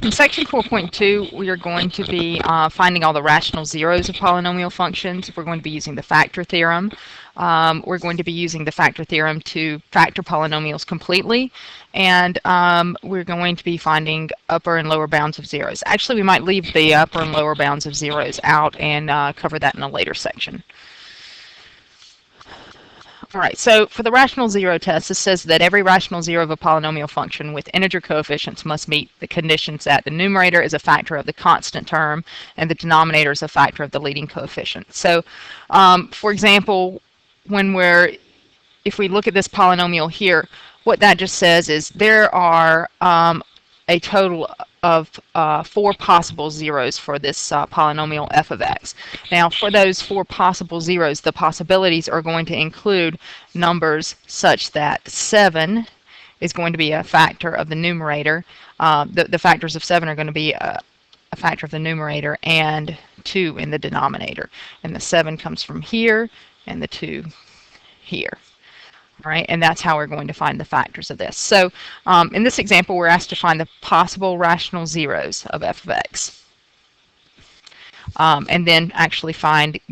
In section 4.2, we are going to be finding all the rational zeros of polynomial functions. We're going to be using the factor theorem. We're going to be using the factor theorem to factor polynomials completely, and we're going to be finding upper and lower bounds of zeros. Actually, we might leave the upper and lower bounds of zeros out and cover that in a later section. All right, so for the rational zero test, this says that every rational zero of a polynomial function with integer coefficients must meet the conditions that the numerator is a factor of the constant term and the denominator is a factor of the leading coefficient. So, for example, if we look at this polynomial here, what that just says is there are a total of 4 possible zeros for this polynomial f of x. Now, for those 4 possible zeros, the possibilities are going to include numbers such that 7 is going to be a factor of the numerator. The factors of 7 are going to be a factor of the numerator and 2 in the denominator. And the 7 comes from here and the 2 here. All right, and that's how we're going to find the factors of this. So in this example, we're asked to find the possible rational zeros of f of x. And then actually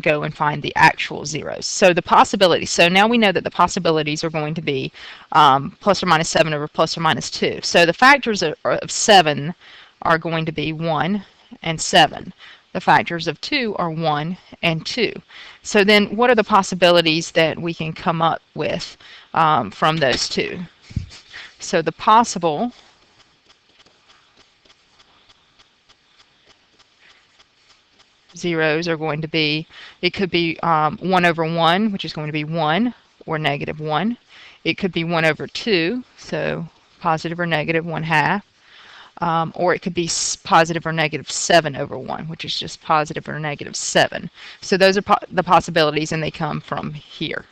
go and find the actual zeros. So the possibilities. So now we know that the possibilities are going to be plus or minus 7 over plus or minus 2. So the factors of 7 are going to be 1 and 7. The factors of 2 are 1 and 2. So then what are the possibilities that we can come up with from those two? So the possible zeros are going to be, it could be 1 over 1, which is going to be 1 or negative 1. It could be 1 over 2, so positive or negative 1/2. Or it could be positive or negative 7 over 1, which is just positive or negative 7. So those are the possibilities, and they come from here.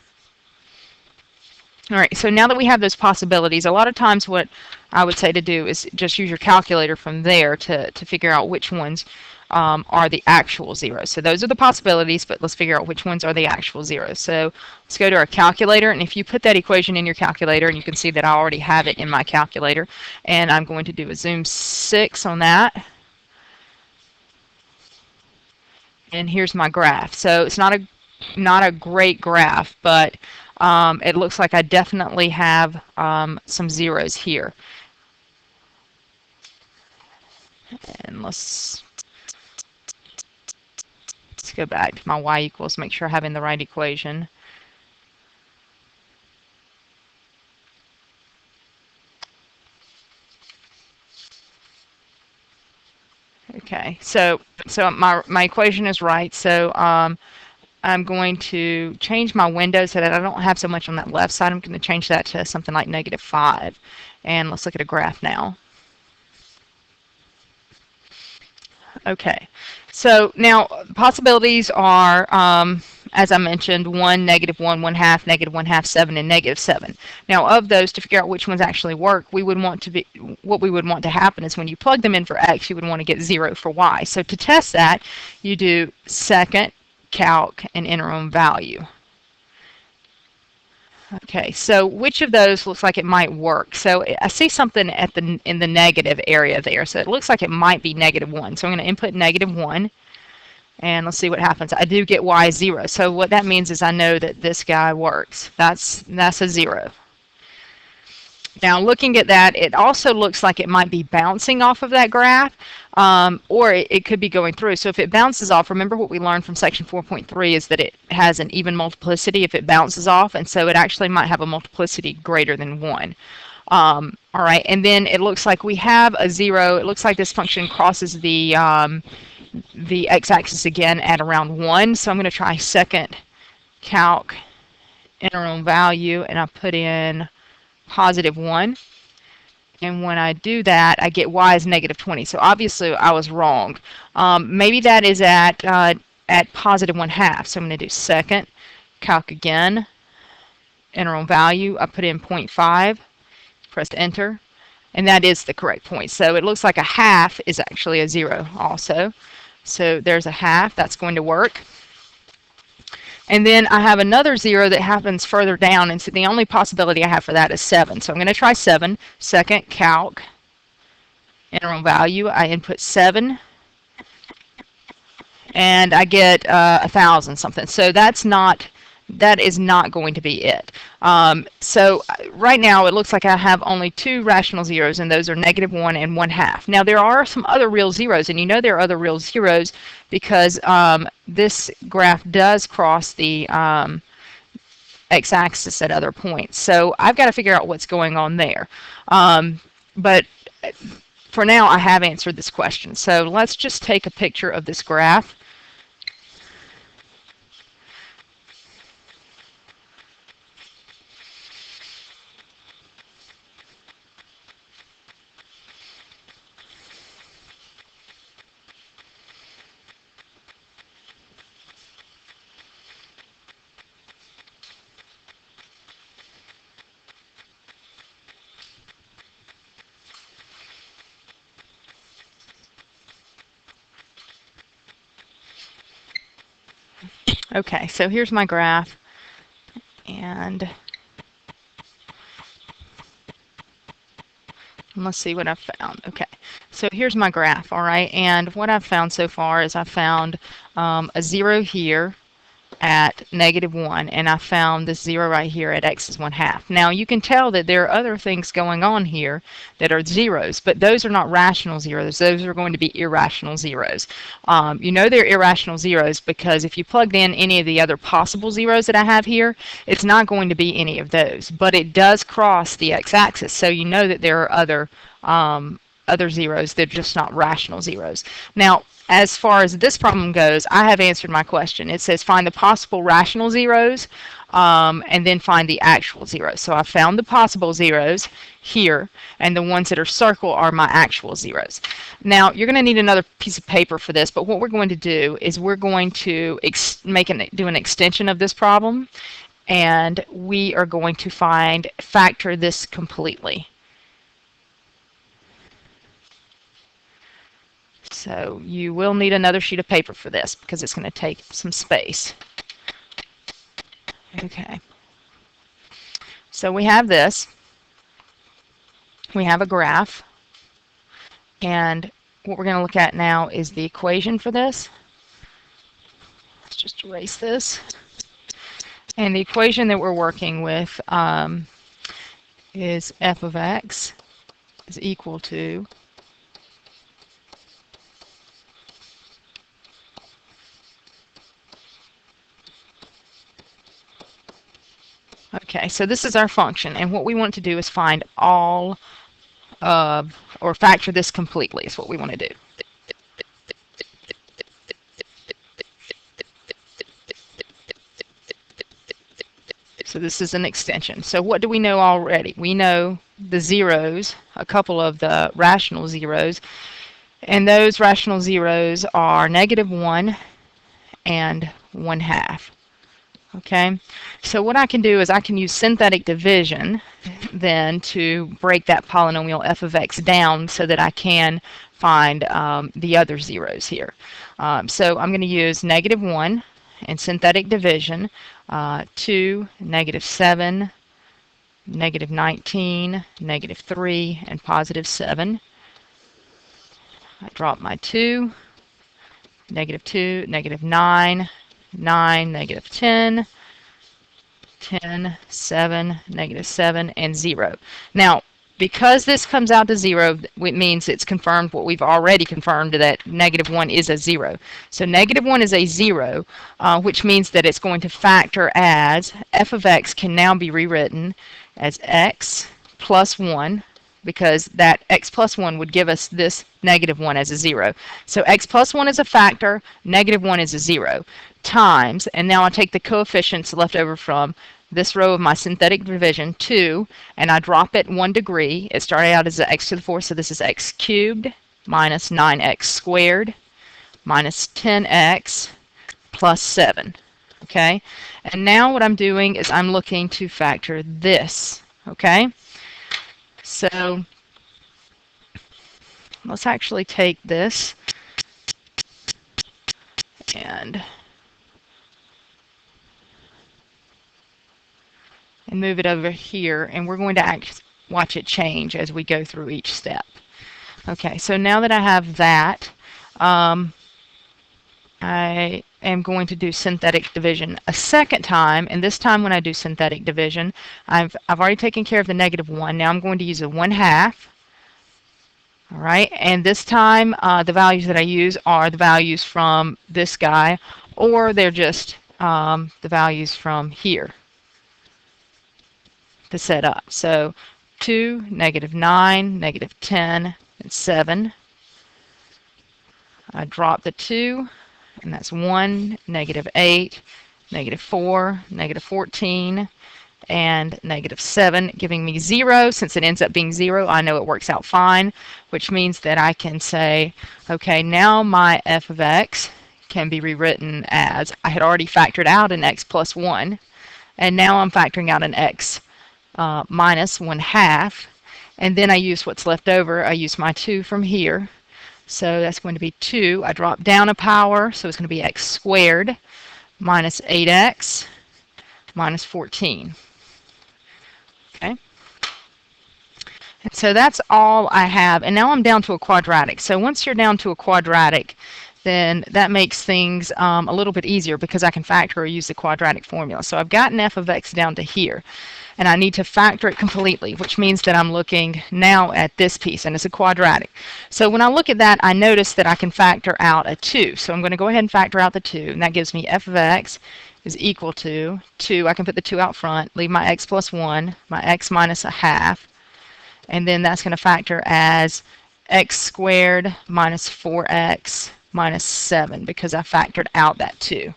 All right, so now that we have those possibilities, a lot of times what I would say to do is just use your calculator from there to figure out which ones are the actual zeros. So those are the possibilities, but let's figure out which ones are the actual zeros. So let's go to our calculator, and if you put that equation in your calculator, and you can see that I already have it in my calculator, and I'm going to do a zoom 6 on that. And here's my graph. So it's not a great graph, but it looks like I definitely have some zeros here. And let's go back to my y equals, make sure I have in the right equation. Okay, so my equation is right. So I'm going to change my window so that I don't have so much on that left side. I'm going to change that to something like -5. And let's look at a graph now. Okay, so now possibilities are, as I mentioned, 1, -1, 1/2, -1/2, 7, and -7. Now, of those, to figure out which ones actually work, what we would want to happen is when you plug them in for x, you would want to get 0 for y. So to test that, you do second, calc, and interim value. Okay, so which of those looks like it might work? So I see something in the negative area there, so it looks like it might be -1. So I'm going to input -1, and let's see what happens. I do get y 0. So what that means is I know that this guy works. That's a 0. Now, looking at that, it also looks like it might be bouncing off of that graph, or it could be going through. So if it bounces off, remember what we learned from section 4.3 is that it has an even multiplicity if it bounces off, and so it actually might have a multiplicity greater than 1. All right, and then it looks like we have a 0. It looks like this function crosses the x-axis again at around 1. So I'm going to try second, calc, interim value, and I put in +1, and when I do that, I get y is -20. So obviously I was wrong. Maybe that is at +1/2. So I'm going to do second, calc again, interim value. I put in 0.5, press enter, and that is the correct point. So it looks like a half is actually a 0 also. So there's a half. That's going to work. And then I have another 0 that happens further down, and so the only possibility I have for that is 7. So I'm going to try 7, second, calc, Interim value, I input 7, and I get 1,000 something. So that is not going to be it. So right now it looks like I have only two rational zeros, and those are -1 and 1/2. Now there are some other real zeros, and you know there are other real zeros because this graph does cross the x-axis at other points. So I've got to figure out what's going on there. But for now, I have answered this question. So let's just take a picture of this graph. Okay, so here's my graph, and let's see what I've found. Okay, so here's my graph, all right, and what I've found so far is I found a 0 here at -1, and I found this 0 right here at x is 1/2. Now you can tell that there are other things going on here that are zeros, but those are not rational zeros. Those are going to be irrational zeros. You know they're irrational zeros because if you plugged in any of the other possible zeros that I have here, it's not going to be any of those, but it does cross the x-axis, so you know that there are other zeros. They're just not rational zeros. Now, as far as this problem goes, I have answered my question. It says find the possible rational zeros and then find the actual zeros. So I found the possible zeros here, and the ones that are circled are my actual zeros. Now, you're going to need another piece of paper for this, but what we're going to do is we're going to do an extension of this problem, and we are going to factor this completely. So you will need another sheet of paper for this because it's going to take some space. Okay. So we have this. We have a graph. And what we're going to look at now is the equation for this. Let's just erase this. And the equation that we're working with is f of x is equal to okay, so this is our function, and what we want to do is find all of, or factor this completely is what we want to do. So this is an extension. So what do we know already? We know the zeros, a couple of the rational zeros, and those rational zeros are -1 and 1/2. Okay, so what I can do is I can use synthetic division then to break that polynomial f of x down so that I can find the other zeros here. So I'm going to use -1 and synthetic division, 2, -7, -19, -3, and +7. I drop my 2, -2, -9, 9, -10, 10, 7, -7, and 0. Now, because this comes out to 0, it means it's confirmed what we've already confirmed, that -1 is a 0. So -1 is a 0, which means that it's going to factor as f of x can now be rewritten as x plus 1, because that x plus 1 would give us this -1 as a 0. So x plus 1 is a factor, -1 is a 0, times, and now I take the coefficients left over from this row of my synthetic division, 2, and I drop it 1 degree. It started out as x to the 4th, so this is x cubed minus 9x squared minus 10x plus 7. Okay, and now what I'm doing is I'm looking to factor this. Okay, so let's actually take this and move it over here, and we're going to watch it change as we go through each step. Okay, so now that I have that, um, I am going to do synthetic division a second time, and this time when I do synthetic division, I've already taken care of the -1. Now I'm going to use a 1/2. All right, and this time the values that I use are the values from this guy, or they're just the values from here to set up. So 2, -9, -10, and 7. I drop the 2, and that's 1, -8, -4, -14, and -7, giving me 0. Since it ends up being 0, I know it works out fine, which means that I can say, okay, now my f of x can be rewritten as, I had already factored out an x plus 1, and now I'm factoring out an x minus 1/2, and then I use what's left over. I use my 2 from here, so that's going to be 2. I drop down a power, so it's going to be x squared minus 8x minus 14. Okay. And so that's all I have. And now I'm down to a quadratic. So once you're down to a quadratic, then that makes things a little bit easier because I can factor or use the quadratic formula. So I've gotten f of x down to here. And I need to factor it completely, which means that I'm looking now at this piece, and it's a quadratic. So when I look at that, I notice that I can factor out a 2. So I'm going to go ahead and factor out the 2, and that gives me f of x is equal to 2. I can put the 2 out front, leave my x plus 1, my x minus 1/2, and then that's going to factor as x squared minus 4x minus 7 because I factored out that 2.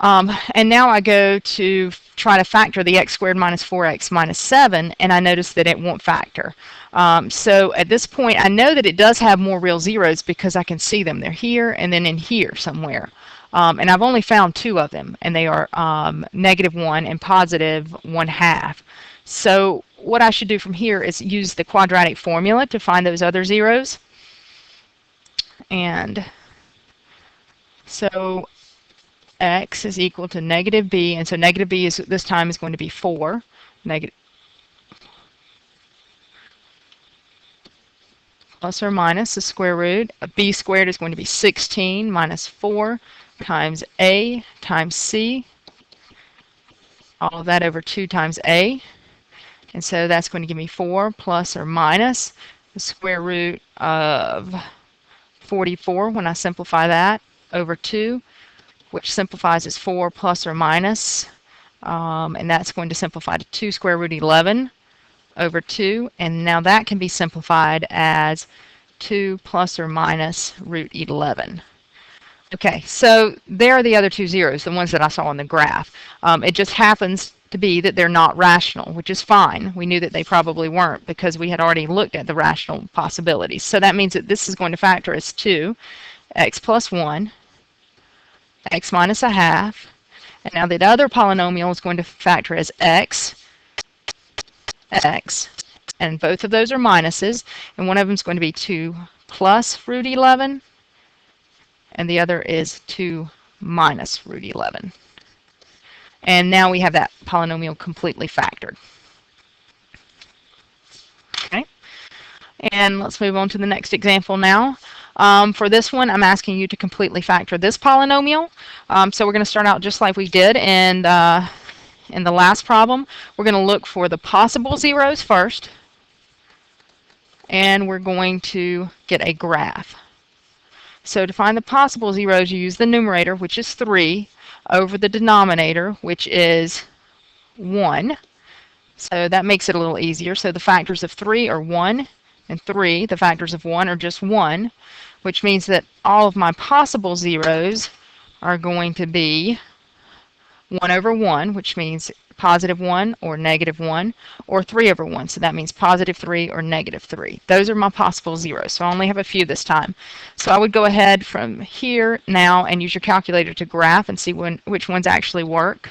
And now I go to try to factor the x squared minus 4x minus 7, and I notice that it won't factor. So at this point, I know that it does have more real zeros because I can see them. They're here and then in here somewhere. And I've only found 2 of them, and they are -1 and positive 1/2. So what I should do from here is use the quadratic formula to find those other zeros. And so x is equal to -b, and so -b is this time is going to be 4. Negative plus or minus the square root of b squared is going to be 16 minus 4 times a times c, all of that over 2 times a. And so that's going to give me 4 plus or minus the square root of 44 when I simplify that over 2, which simplifies as 4 plus or minus, and that's going to simplify to 2 square root 11 over 2, and now that can be simplified as 2 plus or minus root 11. Okay, so there are the other 2 zeros, the ones that I saw on the graph. It just happens to be that they're not rational, which is fine. We knew that they probably weren't because we had already looked at the rational possibilities. So that means that this is going to factor as 2, x plus 1, x minus 1/2, and now the other polynomial is going to factor as x, and both of those are minuses, and one of them is going to be 2 plus root 11, and the other is 2 minus root 11. And now we have that polynomial completely factored. Okay, and let's move on to the next example now. For this one, I'm asking you to completely factor this polynomial. So we're going to start out just like we did in the last problem. We're going to look for the possible zeros first, and we're going to get a graph. So to find the possible zeros, you use the numerator, which is 3, over the denominator, which is 1. So that makes it a little easier. So the factors of 3 are 1 and 3. The factors of 1 are just 1, which means that all of my possible zeros are going to be 1 over 1, which means positive 1 or negative 1, or 3 over 1. So that means positive 3 or negative 3. Those are my possible zeros. So I only have a few this time. So I would go ahead from here now and use your calculator to graph and see which ones actually work.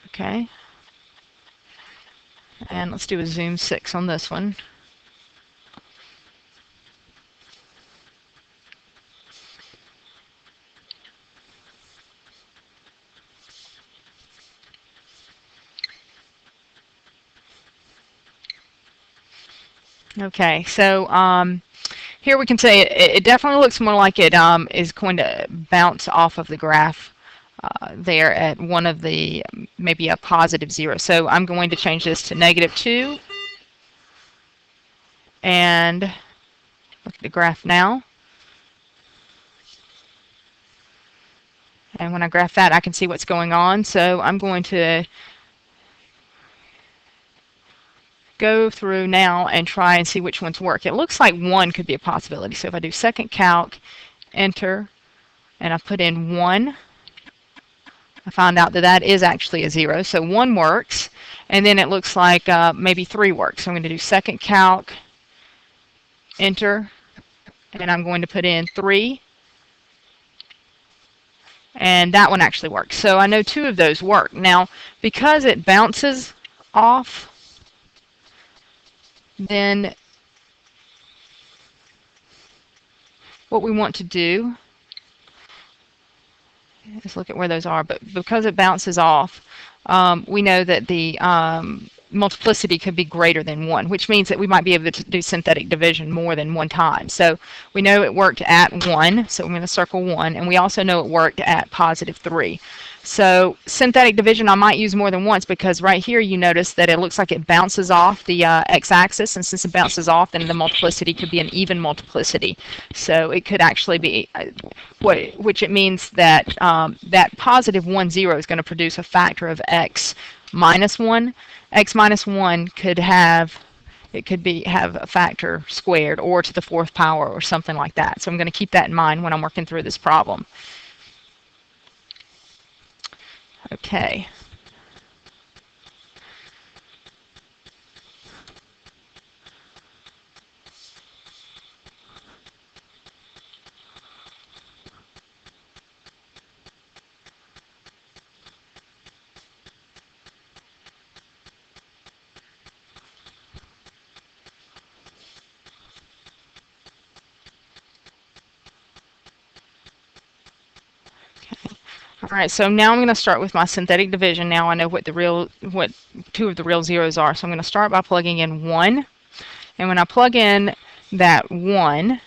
Okay. And let's do a zoom 6 on this one. Okay, so here we can say it definitely looks more like it is going to bounce off of the graph there at one of the, maybe a positive 0. So I'm going to change this to -2, and look at the graph now. And when I graph that, I can see what's going on. So I'm going to go through now and try and see which ones work. It looks like 1 could be a possibility. So if I do second calc, enter, and I put in 1, I found out that that is actually a 0. So 1 works. And then it looks like maybe 3 works. So I'm going to do second calc, enter, and I'm going to put in 3. And that one actually works. So I know 2 of those work. Now, because it bounces off, then what we want to do is look at where those are. But because it bounces off, we know that the multiplicity could be greater than 1, which means that we might be able to do synthetic division more than 1 time. So we know it worked at 1, so I'm going to circle 1, and we also know it worked at +3. So synthetic division I might use more than once, because right here you notice that it looks like it bounces off the x-axis, and since it bounces off, then the multiplicity could be an even multiplicity. So it could actually be, which it means that that +1, 0 is going to produce a factor of x minus 1. X minus 1 could have, it could be have a factor squared or to the 4th power or something like that. So I'm going to keep that in mind when I'm working through this problem. Okay. All right, so now I'm going to start with my synthetic division. Now I know what 2 of the real zeros are. So I'm going to start by plugging in 1. And when I plug in that 1,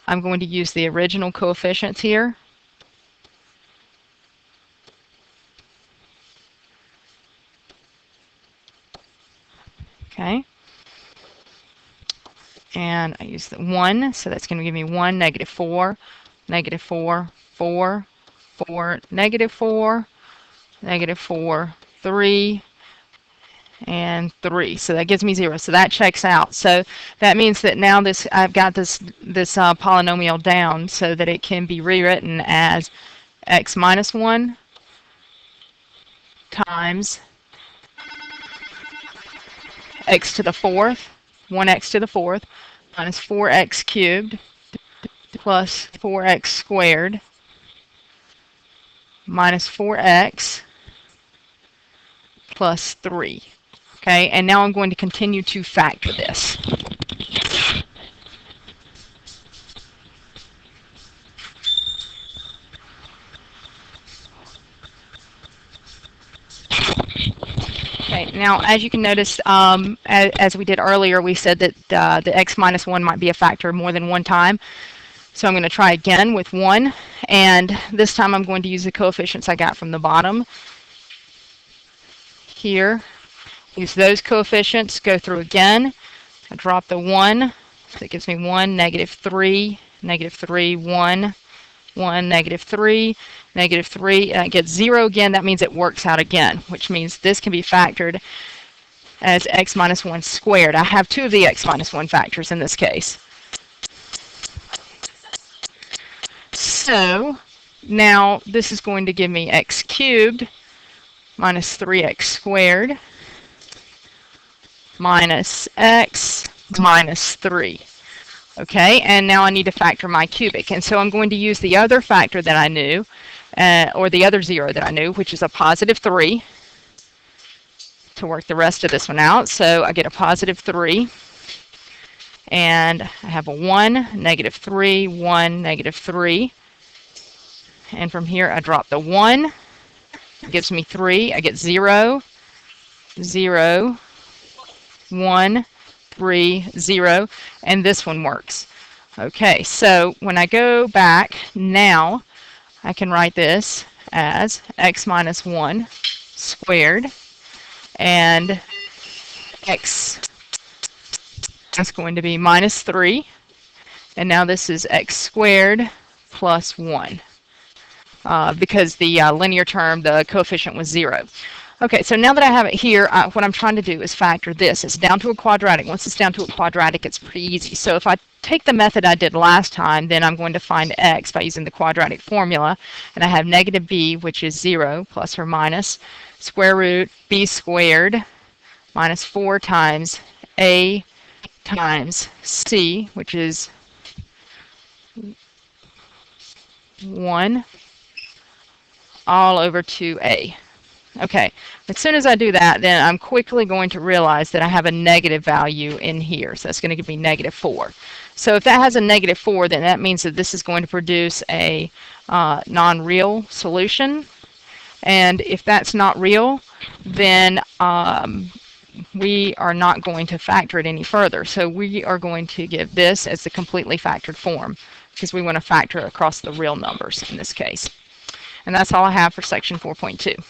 I'm going to use the original coefficients here. Okay. And I use the 1, so that's going to give me 1, -4, -4, 4, 4, -4, -4, 3, and 3. So that gives me 0. So that checks out. So that means that now I've got this polynomial down so that it can be rewritten as x minus 1 times x to the 4th, 1x to the 4th, minus 4x cubed plus 4x squared minus 4x plus 3. Okay, and now I'm going to continue to factor this. Okay, now as you can notice, as we did earlier, we said that the x minus 1 might be a factor more than 1 time. So I'm going to try again with 1, and this time I'm going to use the coefficients I got from the bottom here. Use those coefficients, go through again, I drop the 1, so that gives me 1, -3, -3, 1, 1, -3, -3, and I get 0 again. That means it works out again, which means this can be factored as x minus 1 squared. I have 2 of the x minus 1 factors in this case. So now this is going to give me x cubed minus 3x squared minus x minus 3. Okay, and now I need to factor my cubic. And so I'm going to use the other factor that I knew, or the other 0 that I knew, which is a +3, to work the rest of this one out. So I get a +3, and I have a 1, -3, 1, -3. And from here I drop the 1. It gives me 3. I get 0, 0, 1, 3, 0, and this one works. Okay, so when I go back now, I can write this as x minus 1 squared, and x is going to be minus 3, and now this is x squared plus 1. Because the linear term, the coefficient was 0. Okay, so now that I have it here, what I'm trying to do is factor this. It's down to a quadratic. Once it's down to a quadratic, it's pretty easy. So if I take the method I did last time, then I'm going to find x by using the quadratic formula. And I have negative b, which is 0, plus or minus, square root b squared minus 4 times a times c, which is 1 all over 2a. Okay, as soon as I do that, then I'm quickly going to realize that I have a negative value in here. So that's going to give me negative 4. So if that has a negative 4, then that means that this is going to produce a non-real solution. And if that's not real, then we are not going to factor it any further. So we are going to give this as the completely factored form, because we want to factor across the real numbers in this case. And that's all I have for section 4.2.